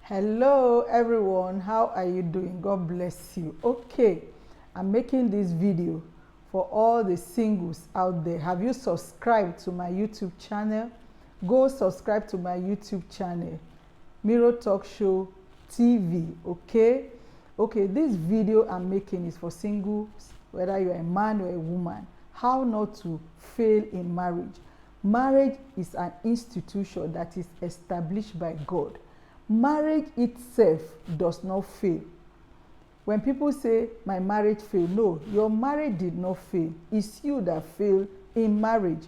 Hello everyone, how are you doing? God bless you. Okay, I'm making this video for all the singles out there. Have you subscribed to my YouTube channel? Go subscribe to my YouTube channel, Miro Talk Show TV. Okay, this video I'm making is for singles, whether you're a man or a woman. How not to fail in marriage. Marriage is an institution that is established by God. Marriage itself does not fail. When people say my marriage failed, no, your marriage did not fail. It's you that failed in marriage.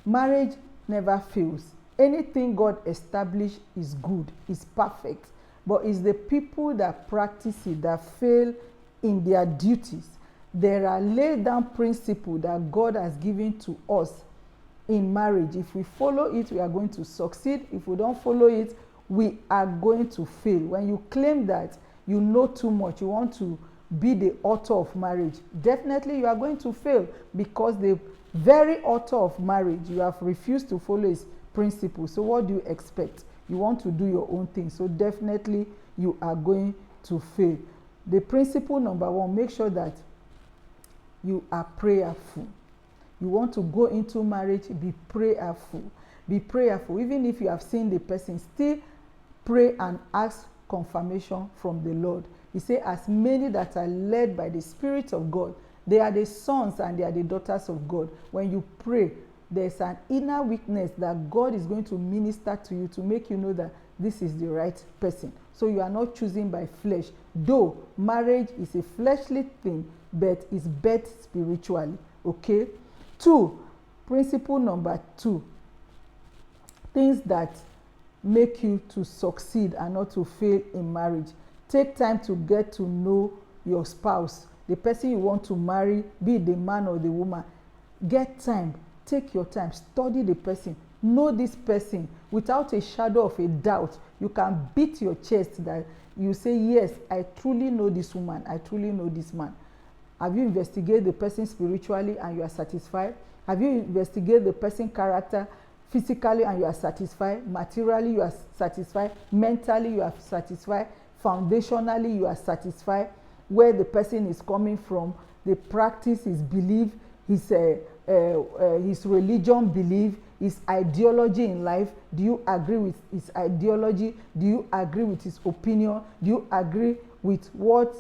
Marriage never fails. Anything God established is good, is perfect. But it's the people that practice it that fail in their duties. There are laid down principles that God has given to us in marriage. If we follow it, we are going to succeed. If we don't follow it, we are going to fail. When you claim that you know too much, you want to be the author of marriage, definitely you are going to fail, because the very author of marriage, you have refused to follow his principles. So what do you expect? You want to do your own thing, so definitely you are going to fail. The principle number one, make sure that you are prayerful. You want to go into marriage, be prayerful. Be prayerful. Even if you have seen the person, still pray and ask confirmation from the Lord. He said, as many that are led by the Spirit of God, they are the sons and they are the daughters of God. When you pray, there's an inner witness that God is going to minister to you to make you know that this is the right person. So you are not choosing by flesh. Though marriage is a fleshly thing, but it's birthed spiritually. Okay? Principle number 2. Things that make you to succeed and not to fail in marriage. Take time to get to know your spouse, the person you want to marry, be it the man or the woman. Get time. Take your time. Study the person. Know this person without a shadow of a doubt. You can beat your chest that you say, yes, I truly know this woman. I truly know this man. Have you investigated the person spiritually and you are satisfied? Have you investigated the person's character physically and you are satisfied? Materially you are satisfied? Mentally you are satisfied? Foundationally you are satisfied? Where the person is coming from, the practice, his belief, his religion belief, his ideology in life. Do you agree with his ideology? Do you agree with his opinion? Do you agree with what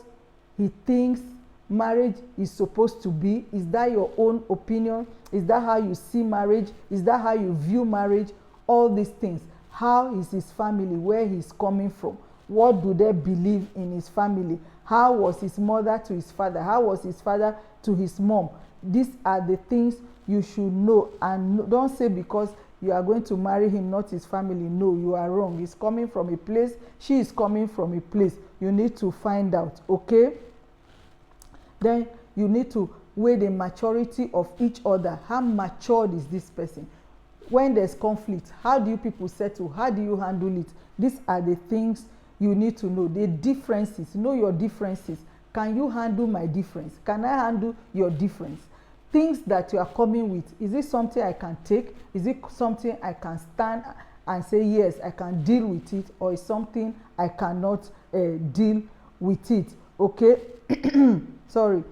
he thinks marriage is supposed to be? Is that your own opinion? Is that how you see marriage? Is that how you view marriage? All these things. How is his family? Where he's coming from? What do they believe in his family? How was his mother to his father? How was his father to his mom? These are the things you should know. And don't say because you are going to marry him, not his family. No, you are wrong. He's coming from a place. She is coming from a place. You need to find out. Okay? Then you need to weigh the maturity of each other. How matured is this person? When there's conflict, how do you people settle? How do you handle it? These are the things you need to know. The differences. Know your differences. Can you handle my difference? Can I handle your difference? Things that you are coming with. Is it something I can take? Is it something I can stand and say, yes, I can deal with it? Or is something I cannot deal with it? Okay? Sorry.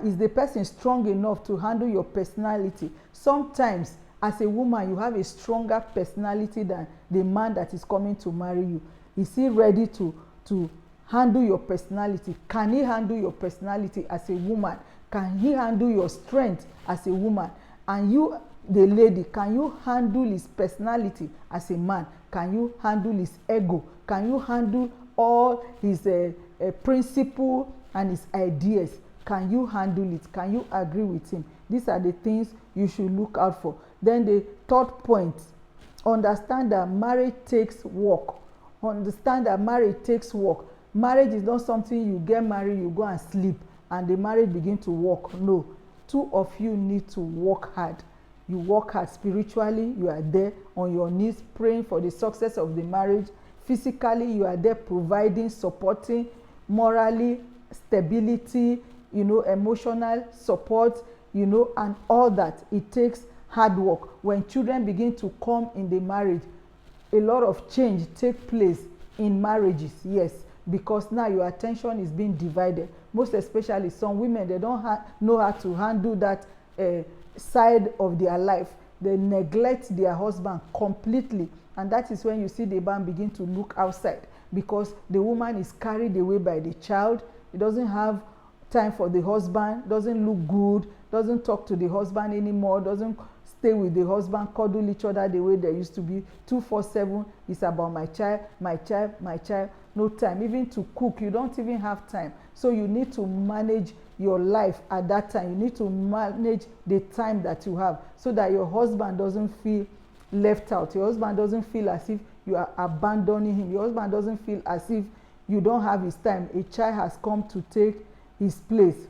Is the person strong enough to handle your personality? Sometimes, as a woman, you have a stronger personality than the man that is coming to marry you. Is he ready to handle your personality? Can he handle your personality as a woman? Can he handle your strength as a woman? And you, the lady, can you handle his personality as a man? Can you handle his ego? Can you handle all his principles and his ideas? Can you handle it? Can you agree with him? These are the things you should look out for. Then the third point, understand that marriage takes work. Understand that marriage takes work. Marriage is not something you get married, you go and sleep, and the marriage begin to work. No. Two of you need to work hard. You work hard spiritually, you are there on your knees praying for the success of the marriage. Physically, you are there providing, supporting, morally, stability, emotional support, and all that. It takes hard work. When children begin to come in the marriage, a lot of change take place in marriages, yes, because now your attention is being divided. Most especially some women, they don't know how to handle that side of their life. They neglect their husband completely, and that is when you see the man begin to look outside, because the woman is carried away by the child. He doesn't have time for the husband, doesn't look good, doesn't talk to the husband anymore, doesn't stay with the husband, cuddle each other the way they used to be. 24/7 is about my child, my child, my child. No time even to cook. You don't even have time. So you need to manage your life at that time. You need to manage the time that you have, so that your husband doesn't feel left out. Your husband doesn't feel as if you are abandoning him. Your husband doesn't feel as if you don't have his time. A child has come to take his place.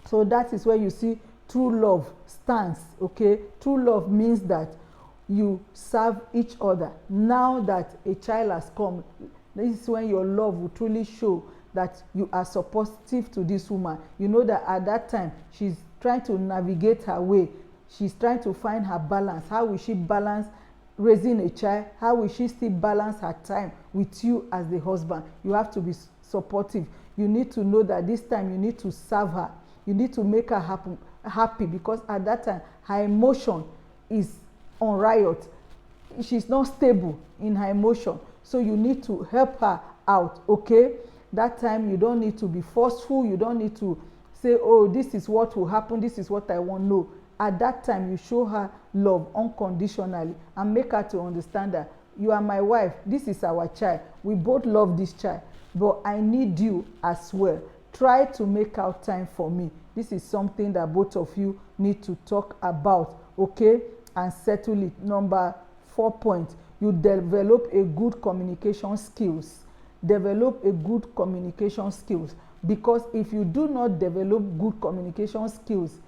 So that is where you see true love stands. Okay, true love means that you serve each other. Now that a child has come, this is when your love will truly show that you are supportive to this woman. You know that at that time she's trying to navigate her way. She's trying to find her balance. How will she balance raising a child? How will she still balance her time with you as the husband? You have to be supportive. You need to know that this time you need to serve her. You need to make her happy, because at that time her emotion is on riot. She's not stable in her emotion. So you need to help her out, okay? That time you don't need to be forceful. You don't need to say, oh, this is what will happen, this is what I want. No. At that time, you show her love unconditionally and make her to understand that you are my wife, this is our child. We both love this child, but I need you as well. Try to make out time for me. This is something that both of you need to talk about, okay? And settle it. Number 4 point, you develop a good communication skills. Develop a good communication skills, because if you do not develop good communication skills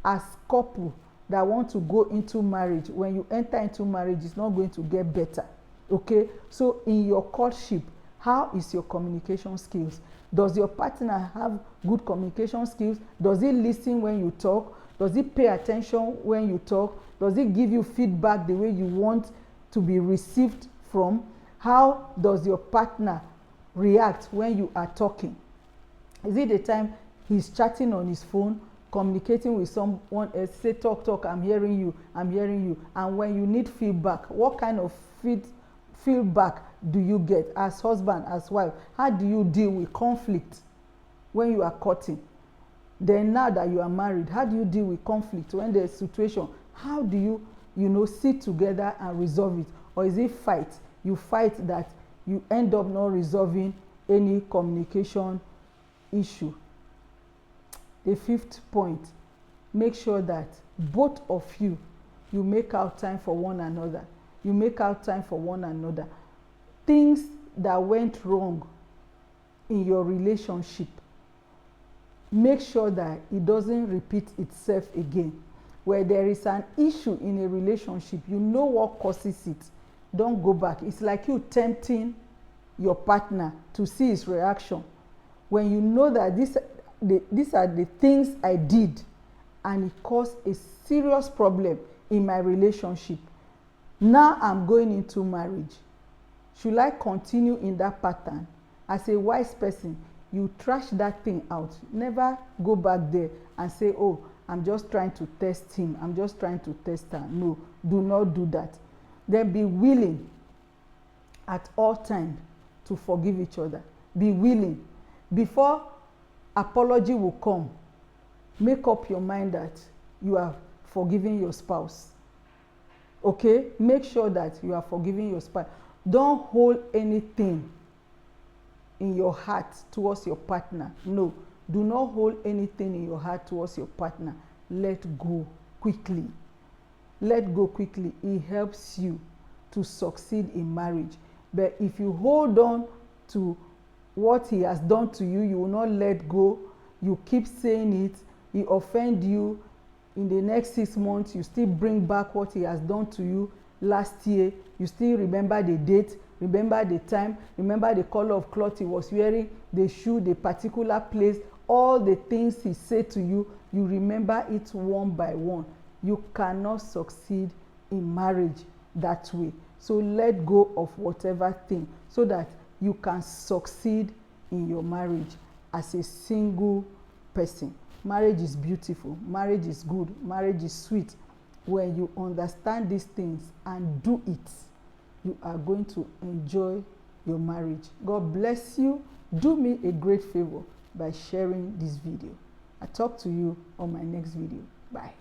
as couple that want to go into marriage, when you enter into marriage, it's not going to get better. Okay, so in your courtship, how is your communication skills? Does your partner have good communication skills? Does he listen when you talk? Does he pay attention when you talk? Does he give you feedback the way you want to be received from? How does your partner react when you are talking? Is it the time he's chatting on his phone, communicating with someone else, say talk, I'm hearing you, and when you need feedback, what kind of feedback do you get as husband, as wife? How do you deal with conflict when you are courting? Then now that you are married, how do you deal with conflict when there's a situation? How do you sit together and resolve it? Or is it fight? You fight that you end up not resolving any communication issue. The 5th point, make sure that both of you make out time for one another. You make out time for one another. Things that went wrong in your relationship, make sure that it doesn't repeat itself again. Where there is an issue in a relationship, you know what causes it. Don't go back. It's like you tempting your partner to see his reaction. When you know that these are the things I did and it caused a serious problem in my relationship. Now I'm going into marriage. Should I continue in that pattern? As a wise person, you trash that thing out. Never go back there and say, oh, I'm just trying to test him. I'm just trying to test her. No, do not do that. Then be willing at all times to forgive each other. Be willing. Before apology will come, make up your mind that you are forgiving your spouse. Okay? Make sure that you are forgiving your spouse. Don't hold anything in your heart towards your partner. No. Do not hold anything in your heart towards your partner. Let go quickly. Let go quickly. It helps you to succeed in marriage. But if you hold on to what he has done to you, you will not let go. You keep saying it. He offends you. In the next 6 months, you still bring back what he has done to you last year. You still remember the date, remember the time, remember the color of cloth he was wearing, the shoe, the particular place, all the things he said to you. You remember it one by one. You cannot succeed in marriage that way. So let go of whatever thing, so that you can succeed in your marriage as a single person. Marriage is beautiful, marriage is good, marriage is sweet. When you understand these things and do it, you are going to enjoy your marriage. God bless you. Do me a great favor by sharing this video. I'll talk to you on my next video. Bye.